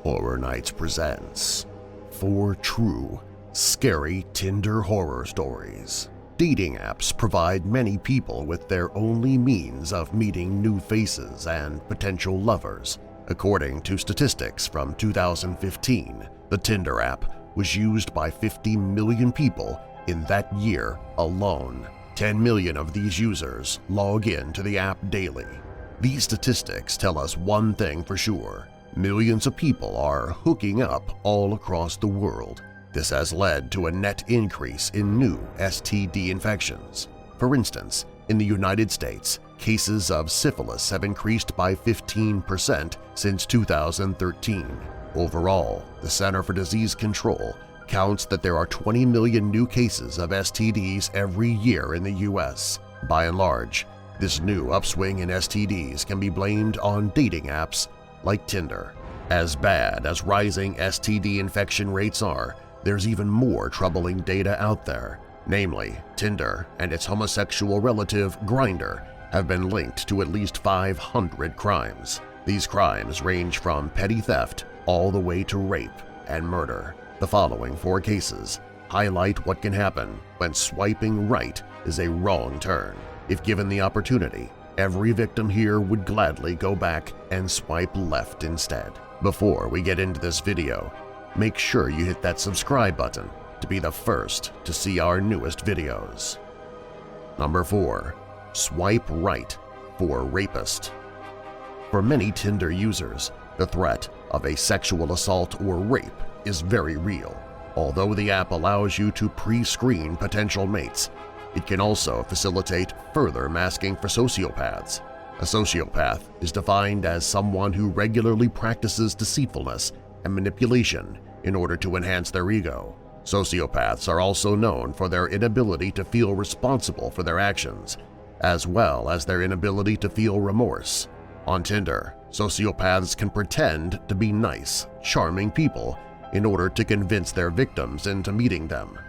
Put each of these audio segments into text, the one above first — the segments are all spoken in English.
Horror Nights presents 4 true, scary Tinder horror stories. Dating apps provide many people with their only means of meeting new faces and potential lovers. According to statistics from 2015, the Tinder app was used by 50 million people in that year alone. 10 million of these users log in to the app daily. These statistics tell us one thing for sure. Millions of people are hooking up all across the world. This has led to a net increase in new STD infections. For instance, in the United States, cases of syphilis have increased by 15% since 2013. Overall, the Center for Disease Control counts that there are 20 million new cases of STDs every year in the U.S. By and large, this new upswing in STDs can be blamed on dating apps like Tinder. As bad as rising STD infection rates are, there's even more troubling data out there. Namely, Tinder and its homosexual relative Grindr have been linked to at least 500 crimes. These crimes range from petty theft all the way to rape and murder. The following 4 cases highlight what can happen when swiping right is a wrong turn. If given the opportunity, every victim here would gladly go back and swipe left instead. Before we get into this video, make sure you hit that subscribe button to be the first to see our newest videos. Number 4. Swipe right for rapist. For many Tinder users, the threat of a sexual assault or rape is very real. Although the app allows you to pre-screen potential mates, it can also facilitate further masking for sociopaths. A sociopath is defined as someone who regularly practices deceitfulness and manipulation in order to enhance their ego. Sociopaths are also known for their inability to feel responsible for their actions, as well as their inability to feel remorse. On Tinder, sociopaths can pretend to be nice, charming people in order to convince their victims into meeting them.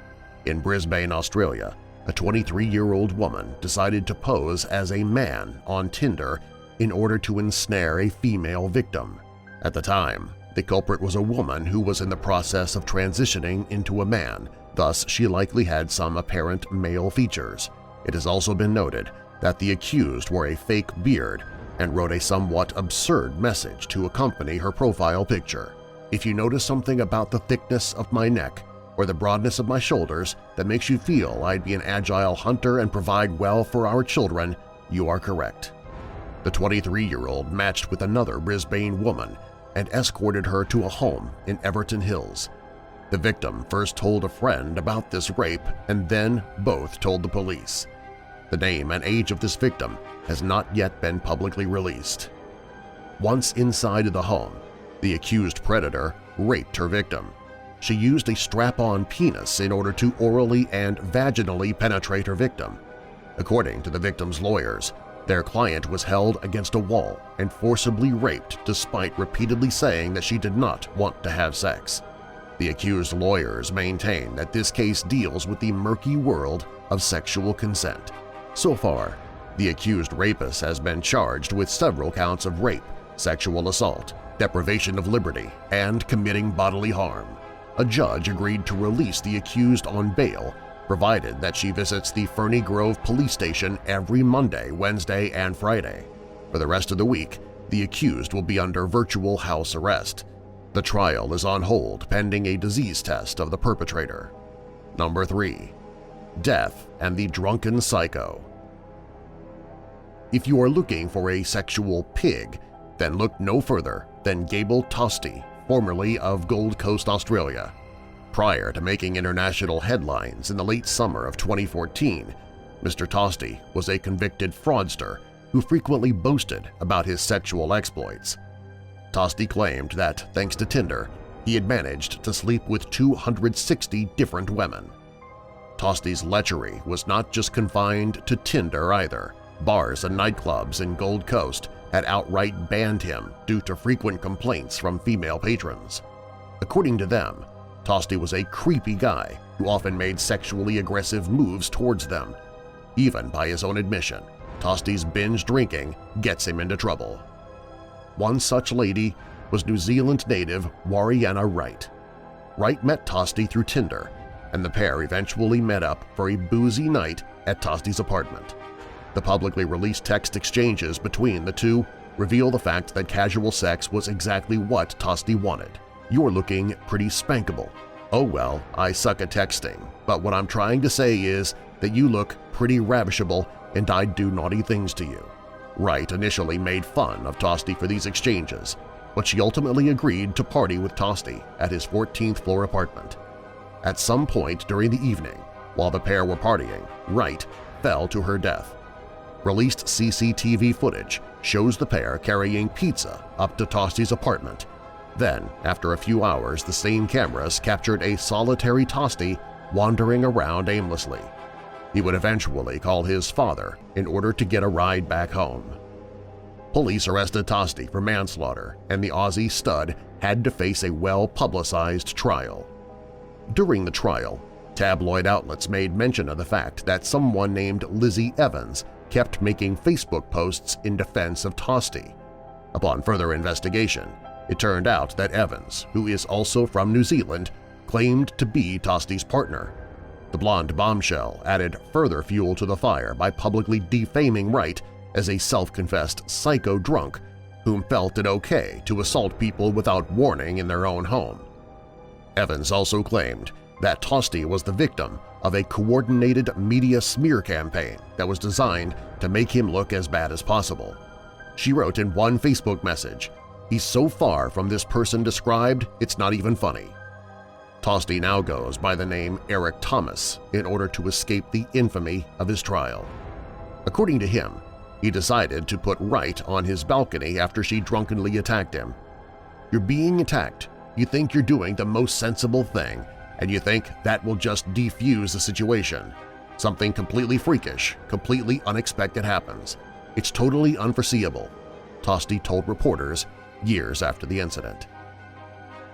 In Brisbane, Australia, a 23-year-old woman decided to pose as a man on Tinder in order to ensnare a female victim. At the time, the culprit was a woman who was in the process of transitioning into a man, thus she likely had some apparent male features. It has also been noted that the accused wore a fake beard and wrote a somewhat absurd message to accompany her profile picture. "If you notice something about the thickness of my neck or the broadness of my shoulders that makes you feel I'd be an agile hunter and provide well for our children, you are correct." The 23-year-old matched with another Brisbane woman and escorted her to a home in Everton Hills. The victim first told a friend about this rape and then both told the police. The name and age of this victim has not yet been publicly released. Once inside of the home, the accused predator raped her victim. She used a strap-on penis in order to orally and vaginally penetrate her victim. According to the victim's lawyers, their client was held against a wall and forcibly raped despite repeatedly saying that she did not want to have sex. The accused lawyers maintain that this case deals with the murky world of sexual consent. So far, the accused rapist has been charged with several counts of rape, sexual assault, deprivation of liberty, and committing bodily harm. A judge agreed to release the accused on bail, provided that she visits the Ferny Grove police station every Monday, Wednesday, and Friday. For the rest of the week, the accused will be under virtual house arrest. The trial is on hold pending a disease test of the perpetrator. Number 3. Death and the Drunken Psycho. If you are looking for a sexual pig, then look no further than Gable Tosti, formerly of Gold Coast, Australia. Prior to making international headlines in the late summer of 2014, Mr. Tosti was a convicted fraudster who frequently boasted about his sexual exploits. Tosti claimed that, thanks to Tinder, he had managed to sleep with 260 different women. Tosti's lechery was not just confined to Tinder either. Bars and nightclubs in Gold Coast had outright banned him due to frequent complaints from female patrons. According to them, Tosti was a creepy guy who often made sexually aggressive moves towards them. Even by his own admission, Tosti's binge drinking gets him into trouble. One such lady was New Zealand native Wariana Wright. Wright met Tosti through Tinder, and the pair eventually met up for a boozy night at Tosti's apartment. The publicly released text exchanges between the two reveal the fact that casual sex was exactly what Tosti wanted. "You're looking pretty spankable." "Oh well, I suck at texting, but what I'm trying to say is that you look pretty ravishable and I'd do naughty things to you." Wright initially made fun of Tosti for these exchanges, but she ultimately agreed to party with Tosti at his 14th floor apartment. At some point during the evening, while the pair were partying, Wright fell to her death. Released CCTV footage shows the pair carrying pizza up to Tosti's apartment. Then, after a few hours, the same cameras captured a solitary Tosti wandering around aimlessly. He would eventually call his father in order to get a ride back home. Police arrested Tosti for manslaughter, and the Aussie stud had to face a well-publicized trial. During the trial, tabloid outlets made mention of the fact that someone named Lizzie Evans kept making Facebook posts in defense of Tosti. Upon further investigation, it turned out that Evans, who is also from New Zealand, claimed to be Tosti's partner. The blonde bombshell added further fuel to the fire by publicly defaming Wright as a self-confessed psycho drunk whom felt it okay to assault people without warning in their own home. Evans also claimed that Tosti was the victim of a coordinated media smear campaign that was designed to make him look as bad as possible. She wrote in one Facebook message, "He's so far from this person described, it's not even funny." Tosti now goes by the name Eric Thomas in order to escape the infamy of his trial. According to him, he decided to put Wright on his balcony after she drunkenly attacked him. "You're being attacked. You think you're doing the most sensible thing, and you think that will just defuse the situation. Something completely freakish, completely unexpected happens. It's totally unforeseeable," Tosti told reporters years after the incident.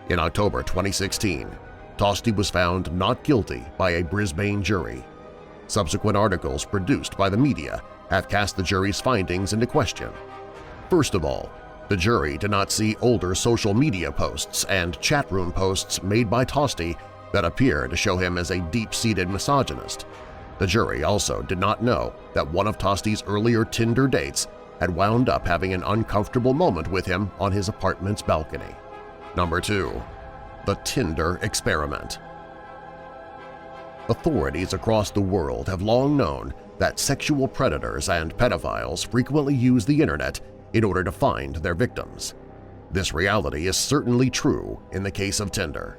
In October 2016, Tosti was found not guilty by a Brisbane jury. Subsequent articles produced by the media have cast the jury's findings into question. First of all, the jury did not see older social media posts and chat room posts made by Tosti that appear to show him as a deep-seated misogynist. The jury also did not know that one of Tosti's earlier Tinder dates had wound up having an uncomfortable moment with him on his apartment's balcony. Number 2. The Tinder Experiment. Authorities across the world have long known that sexual predators and pedophiles frequently use the internet in order to find their victims. This reality is certainly true in the case of Tinder.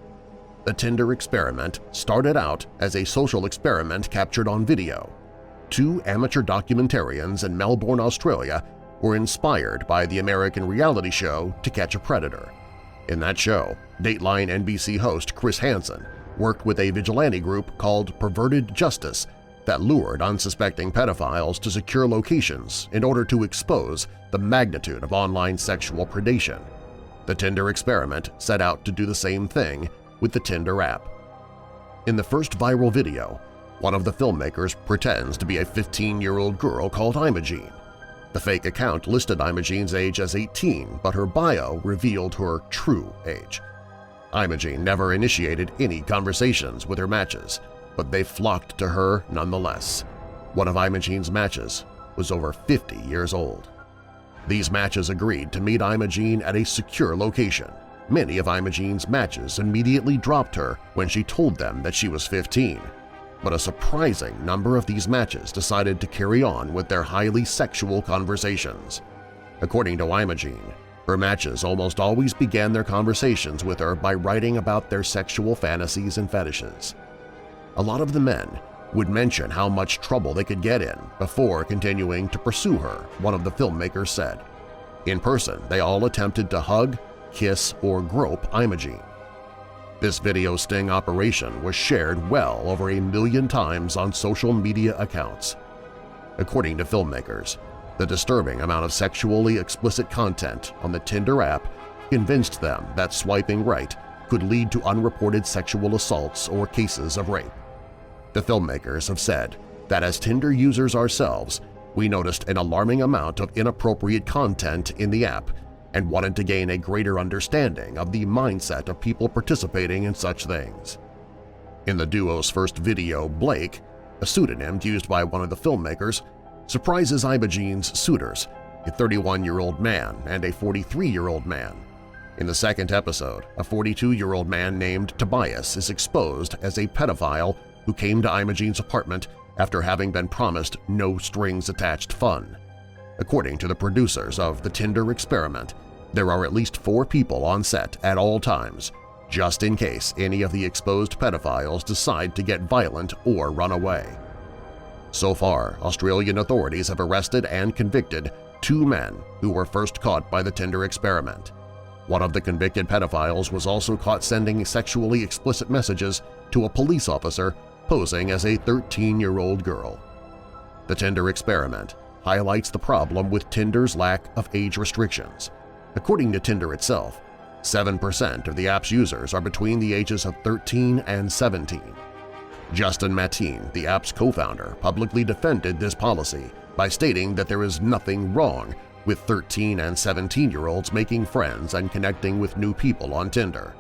The Tinder experiment started out as a social experiment captured on video. Two amateur documentarians in Melbourne, Australia were inspired by the American reality show To Catch a Predator. In that show, Dateline NBC host Chris Hansen worked with a vigilante group called Perverted Justice that lured unsuspecting pedophiles to secure locations in order to expose the magnitude of online sexual predation. The Tinder experiment set out to do the same thing with the Tinder app. In the first viral video, one of the filmmakers pretends to be a 15-year-old girl called Imogene. The fake account listed Imogene's age as 18, but her bio revealed her true age. Imogene never initiated any conversations with her matches, but they flocked to her nonetheless. One of Imogene's matches was over 50 years old. These matches agreed to meet Imogene at a secure location. Many of Imogene's matches immediately dropped her when she told them that she was 15. But a surprising number of these matches decided to carry on with their highly sexual conversations. According to Imogene, her matches almost always began their conversations with her by writing about their sexual fantasies and fetishes. A lot of the men would mention how much trouble they could get in before continuing to pursue her, one of the filmmakers said. In person, they all attempted to hug, kiss, or grope Imogene. This video sting operation was shared well over 1 million times on social media accounts. According to filmmakers, the disturbing amount of sexually explicit content on the Tinder app convinced them that swiping right could lead to unreported sexual assaults or cases of rape. The filmmakers have said that as Tinder users ourselves, we noticed an alarming amount of inappropriate content in the app and wanted to gain a greater understanding of the mindset of people participating in such things. In the duo's first video, Blake, a pseudonym used by one of the filmmakers, surprises Imogene's suitors, a 31-year-old man and a 43-year-old man. In the second episode, a 42-year-old man named Tobias is exposed as a pedophile who came to Imogene's apartment after having been promised no-strings-attached fun. According to the producers of the Tinder experiment, there are at least 4 people on set at all times, just in case any of the exposed pedophiles decide to get violent or run away. So far, Australian authorities have arrested and convicted 2 men who were first caught by the Tinder experiment. One of the convicted pedophiles was also caught sending sexually explicit messages to a police officer posing as a 13-year-old girl. The Tinder experiment highlights the problem with Tinder's lack of age restrictions. According to Tinder itself, 7% of the app's users are between the ages of 13 and 17. Justin Mateen, the app's co-founder, publicly defended this policy by stating that there is nothing wrong with 13 and 17-year-olds making friends and connecting with new people on Tinder.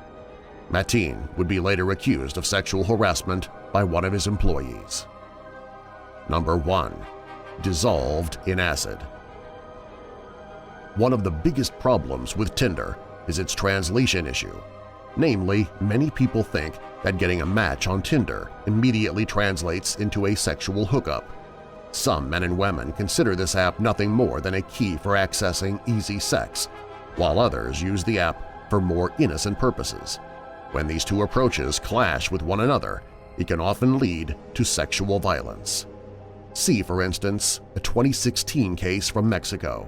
Mateen would be later accused of sexual harassment by one of his employees. Number 1. Dissolved in acid. One of the biggest problems with Tinder is its translation issue. Namely, many people think that getting a match on Tinder immediately translates into a sexual hookup. Some men and women consider this app nothing more than a key for accessing easy sex, while others use the app for more innocent purposes. When these two approaches clash with one another, it can often lead to sexual violence. See, for instance, a 2016 case from Mexico.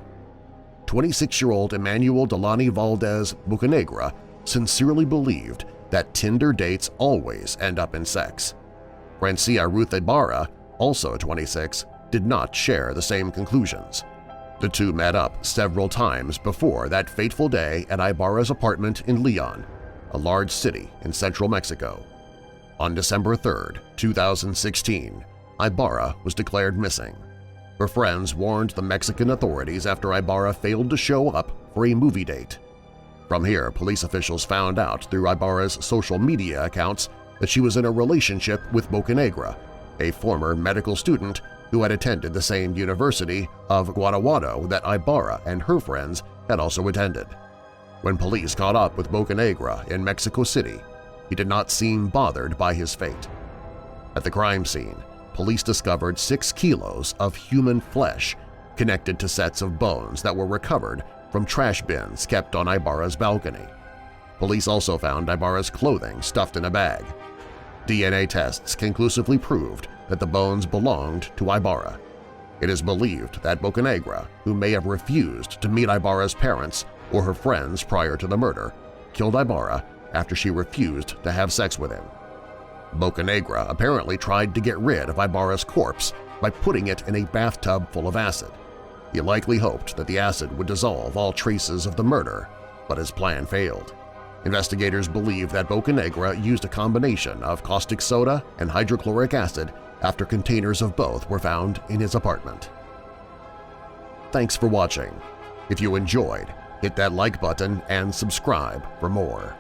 26-year-old Emmanuel Delani Valdez Bocanegra sincerely believed that Tinder dates always end up in sex. Francia Ruth Ibarra, also 26, did not share the same conclusions. The two met up several times before that fateful day at Ibarra's apartment in Leon, a large city in central Mexico. On December 3, 2016, Ibarra was declared missing. Her friends warned the Mexican authorities after Ibarra failed to show up for a movie date. From here, police officials found out through Ibarra's social media accounts that she was in a relationship with Bocanegra, a former medical student who had attended the same University of Guanajuato that Ibarra and her friends had also attended. When police caught up with Bocanegra in Mexico City, he did not seem bothered by his fate. At the crime scene, police discovered 6 kilos of human flesh connected to sets of bones that were recovered from trash bins kept on Ibarra's balcony. Police also found Ibarra's clothing stuffed in a bag. DNA tests conclusively proved that the bones belonged to Ibarra. It is believed that Bocanegra, who may have refused to meet Ibarra's parents or her friends prior to the murder, killed Ibarra after she refused to have sex with him. Bocanegra apparently tried to get rid of Ibarra's corpse by putting it in a bathtub full of acid. He likely hoped that the acid would dissolve all traces of the murder, but his plan failed. Investigators believe that Bocanegra used a combination of caustic soda and hydrochloric acid after containers of both were found in his apartment. Thanks for watching. If you enjoyed, hit that like button and subscribe for more.